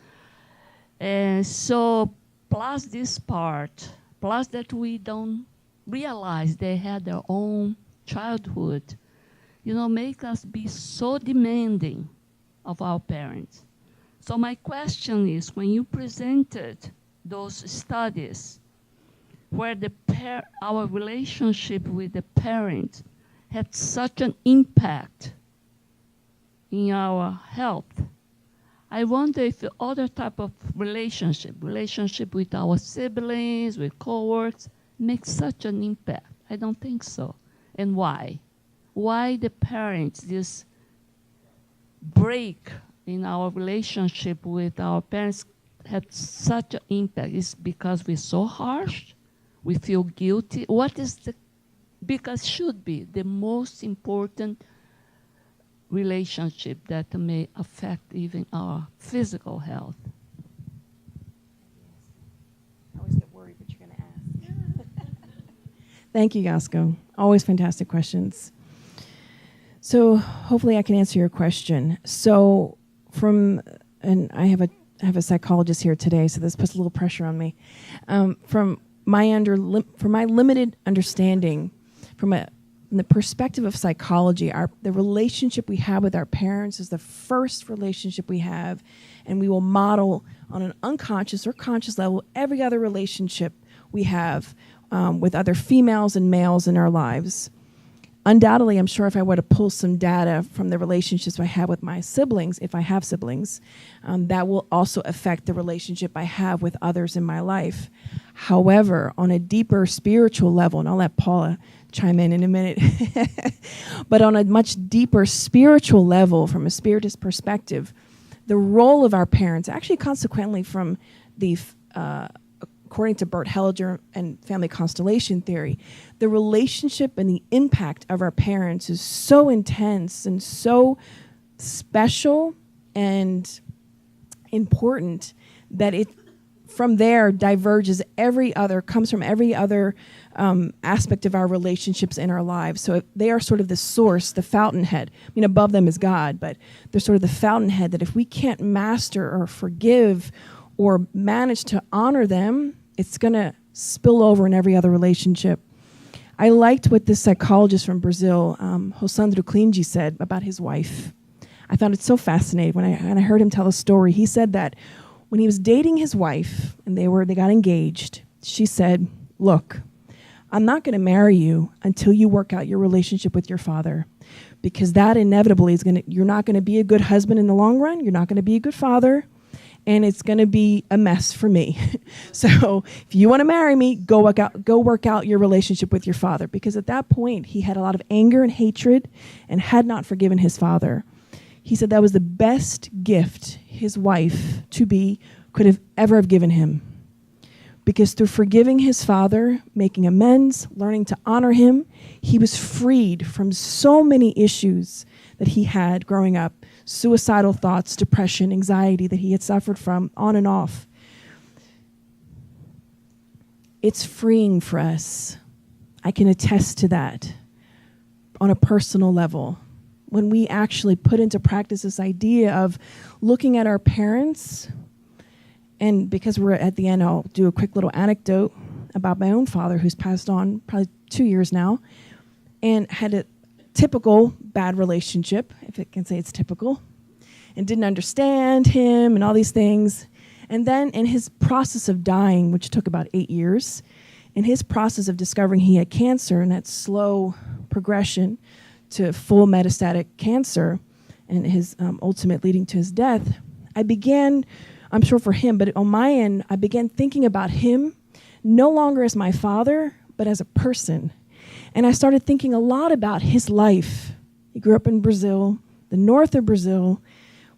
And so plus this part, plus that we don't realize they had their own childhood, make us be so demanding of our parents. So my question is, when you presented those studies where our relationship with the parents had such an impact in our health, I wonder if the other type of relationship with our siblings, with coworkers, makes such an impact. I don't think so. And why? Why the parents, this break in our relationship with our parents had such an impact? Is because we're so harsh? We feel guilty? What is because should be the most important relationship that may affect even our physical health. I always get worried what you're going to ask. Thank you, Yasko. Always fantastic questions. So hopefully I can answer your question. So and I have a psychologist here today, so this puts a little pressure on me. From my limited understanding, from the perspective of psychology, the relationship we have with our parents is the first relationship we have, and we will model on an unconscious or conscious level every other relationship we have with other females and males in our lives. Undoubtedly, I'm sure if I were to pull some data from the relationships I have with my siblings, if I have siblings, that will also affect the relationship I have with others in my life. However, on a deeper spiritual level, and I'll let Paula chime in a minute, but on a much deeper spiritual level, from a spiritist perspective, the role of our parents, actually consequently from the according to Bert Hellinger and family constellation theory, the relationship and the impact of our parents is so intense and so special and important that it from there diverges comes from every other aspect of our relationships in our lives. So they are sort of the source, the fountainhead. I mean, above them is God, but they're sort of the fountainhead that if we can't master or forgive or manage to honor them, it's going to spill over in every other relationship. I liked what this psychologist from Brazil, Rosandro Klinge, said about his wife. I found it so fascinating when I heard him tell a story. He said that when he was dating his wife and they got engaged, she said, "Look, I'm not going to marry you until you work out your relationship with your father, because that inevitably you're not going to be a good husband in the long run. You're not going to be a good father. And it's going to be a mess for me. So if you want to marry me, go work out your relationship with your father." Because at that point, he had a lot of anger and hatred and had not forgiven his father. He said that was the best gift his wife to-be could have ever have given him. Because through forgiving his father, making amends, learning to honor him, he was freed from so many issues that he had growing up. Suicidal thoughts, depression, anxiety that he had suffered from on and off. It's freeing for us. I can attest to that on a personal level. When we actually put into practice this idea of looking at our parents, and because we're at the end, I'll do a quick little anecdote about my own father, who's passed on probably 2 years now, and had a typical bad relationship, if it can say it's typical, and didn't understand him and all these things. And then in his process of dying, which took about 8 years, in his process of discovering he had cancer and that slow progression to full metastatic cancer and his ultimate leading to his death, I began, I'm sure for him, but on my end, I began thinking about him no longer as my father, but as a person. And I started thinking a lot about his life. He grew up in Brazil, the north of Brazil,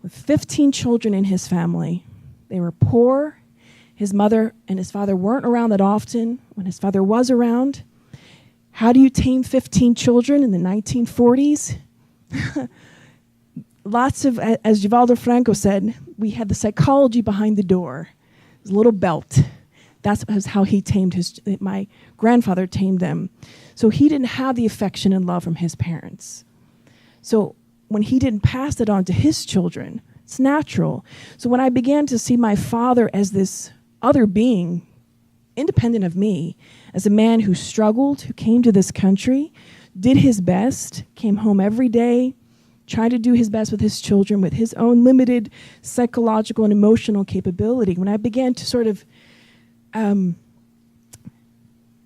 with 15 children in his family. They were poor. His mother and his father weren't around that often. When his father was around, how do you tame 15 children in the 1940s? Lots of, as Givaldo Franco said, we had the psychology behind the door. It was a little belt. That's how he tamed my grandfather tamed them. So he didn't have the affection and love from his parents. So when he didn't pass it on to his children, it's natural. So when I began to see my father as this other being, independent of me, as a man who struggled, who came to this country, did his best, came home every day, tried to do his best with his children, with his own limited psychological and emotional capability, when I began to sort of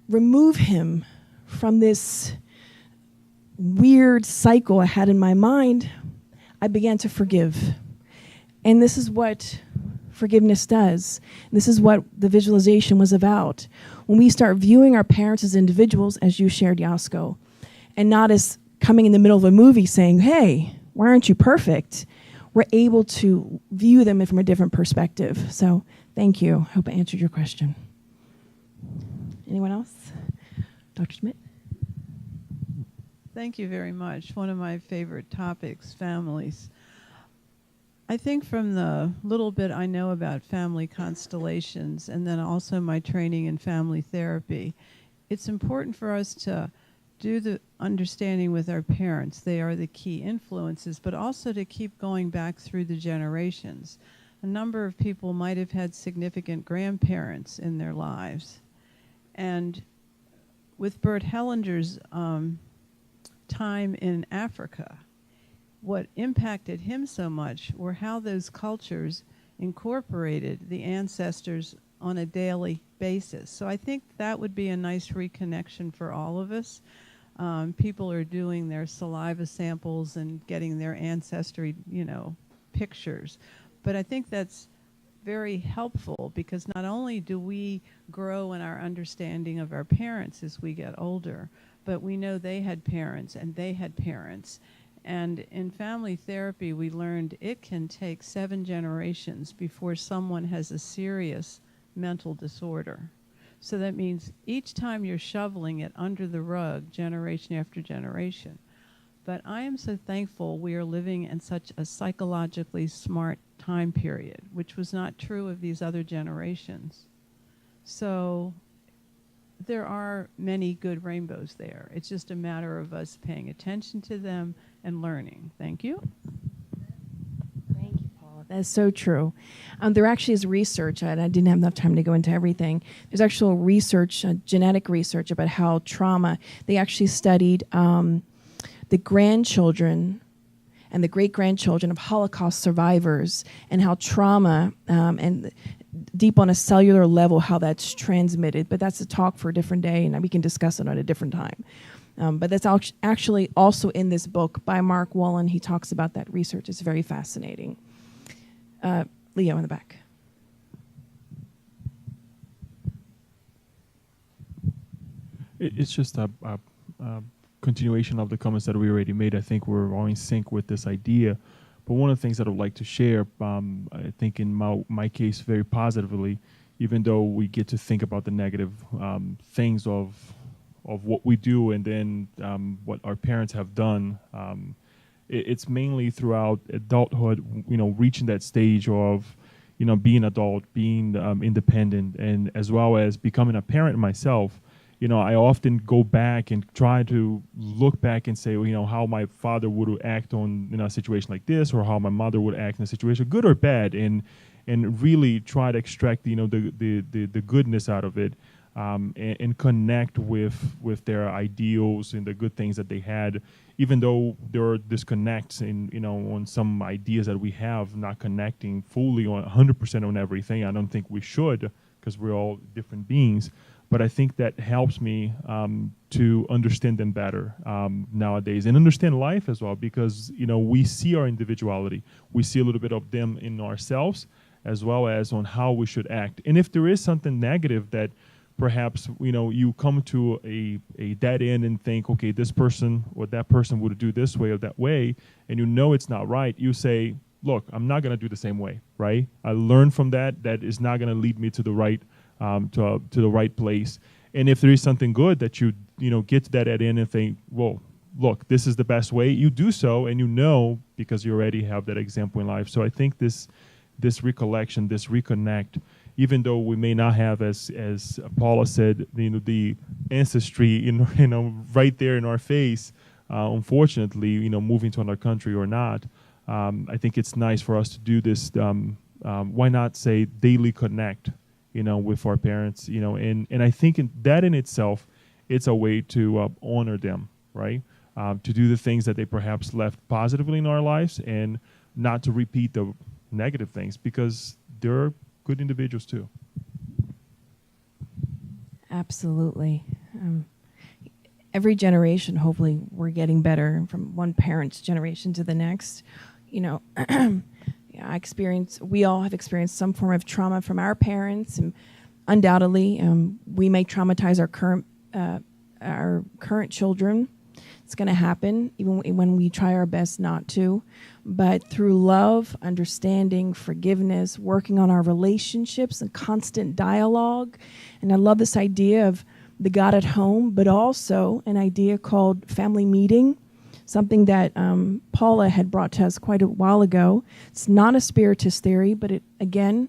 remove him from this weird cycle I had in my mind, I began to forgive. And this is what forgiveness does. This is what the visualization was about. When we start viewing our parents as individuals, as you shared, Yasko, and not as coming in the middle of a movie saying, "Hey, why aren't you perfect?" We're able to view them from a different perspective. So thank you. I hope I answered your question. Anyone else? Dr. Schmidt? Thank you very much. One of my favorite topics, families. I think from the little bit I know about family constellations and then also my training in family therapy, it's important for us to do the understanding with our parents. They are the key influences, but also to keep going back through the generations. A number of people might have had significant grandparents in their lives. And with Bert Hellinger's time in Africa, what impacted him so much were how those cultures incorporated the ancestors on a daily basis. So I think that would be a nice reconnection for all of us. People are doing their saliva samples and getting their ancestry, pictures. But I think that's very helpful because not only do we grow in our understanding of our parents as we get older, but we know they had parents and they had parents. And in family therapy, we learned it can take 7 generations before someone has a serious mental disorder. So that means each time you're shoveling it under the rug, generation after generation. But I am so thankful we are living in such a psychologically smart time period, which was not true of these other generations. So there are many good rainbows there. It's just a matter of us paying attention to them and learning. Thank you. Thank you, Paula. That's so true. There actually is research, and I didn't have enough time to go into everything. There's actual research, genetic research about how trauma, they actually studied the grandchildren and the great-grandchildren of Holocaust survivors and how trauma and deep on a cellular level, how that's transmitted. But that's a talk for a different day, and we can discuss it at a different time. But that's actually also in this book by Mark Wallen. He talks about that research. It's very fascinating. Leo in the back. It's just a continuation of the comments that we already made. I think we're all in sync with this idea. But one of the things that I'd like to share, I think in my case very positively, even though we get to think about the negative things of what we do and then what our parents have done, it's mainly throughout adulthood, reaching that stage of, being adult, being independent, and as well as becoming a parent myself. I often go back and try to look back and say, how my father would act on a situation like this, or how my mother would act in a situation, good or bad, and really try to extract, the goodness out of it, and connect with their ideals and the good things that they had, even though there are disconnects in, on some ideas that we have, not connecting fully on 100% on everything. I don't think we should, because we're all different beings. But I think that helps me to understand them better nowadays, and understand life as well, because we see our individuality, we see a little bit of them in ourselves, as well as on how we should act. And if there is something negative that perhaps you come to a dead end and think, okay, this person or that person would do this way or that way, and it's not right, you say, look, I'm not going to do the same way, right? I learned from that is not going to lead me to the right to the right place. And if there is something good that you get to that at end and think, well, look, this is the best way, you do so, and because you already have that example in life. So I think this recollection, this reconnect, even though we may not have, as Paula said, the ancestry right there in our face, unfortunately, moving to another country or not, I think it's nice for us to do this. Why not say daily connect, with our parents, and I think that in itself, it's a way to honor them, right? To do the things that they perhaps left positively in our lives, and not to repeat the negative things, because they're good individuals too. Absolutely. Every generation, hopefully, we're getting better from one parent's generation to the next. We all have experienced some form of trauma from our parents, and undoubtedly, we may traumatize our current children. It's going to happen, even when we try our best not to. But through love, understanding, forgiveness, working on our relationships, and constant dialogue, and I love this idea of the God at home, but also an idea called family meeting, something that Paula had brought to us quite a while ago. It's not a Spiritist theory, but again,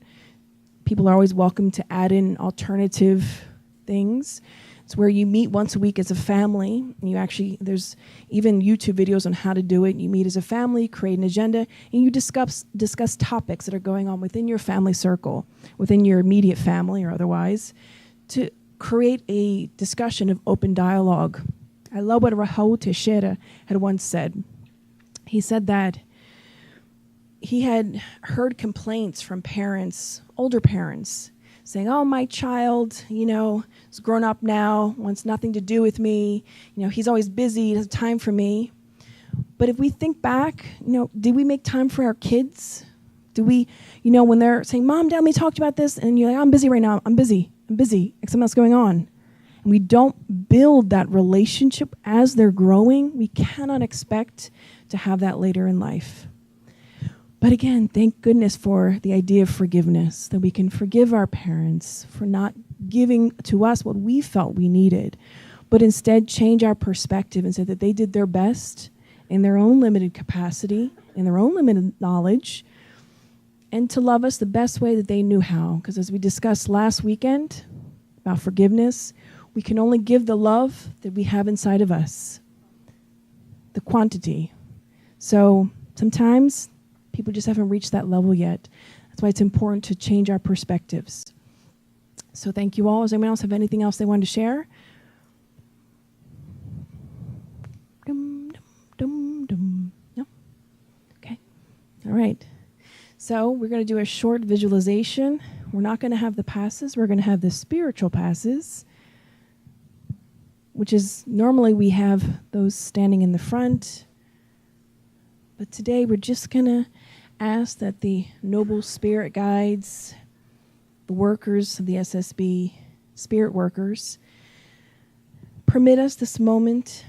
people are always welcome to add in alternative things. It's where you meet once a week as a family. And there's even YouTube videos on how to do it. You meet as a family, create an agenda, and you discuss topics that are going on within your family circle, within your immediate family or otherwise, to create a discussion of open dialogue. I love what Raul Teixeira had once said. He said that he had heard complaints from parents, older parents, saying, oh, my child, is grown up now, wants nothing to do with me. He's always busy, doesn't have time for me. But if we think back, did we make time for our kids? Do we, when they're saying, Mom, Dad, let me talk to you about this, and you're like, I'm busy right now, I'm busy, like something else going on. And we don't build that relationship as they're growing, we cannot expect to have that later in life. But again, thank goodness for the idea of forgiveness, that we can forgive our parents for not giving to us what we felt we needed, but instead change our perspective and say that they did their best in their own limited capacity, in their own limited knowledge, and to love us the best way that they knew how. Because as we discussed last weekend about forgiveness, we can only give the love that we have inside of us, the quantity. So sometimes people just haven't reached that level yet. That's why it's important to change our perspectives. So thank you all. Does anyone else have anything else they wanted to share? No? Okay. All right. So we're going to do a short visualization. We're not going to have the passes. We're going to have the spiritual passes, which is normally we have those standing in the front. But today we're just going to ask that the noble spirit guides, the workers of the SSB, spirit workers, permit us this moment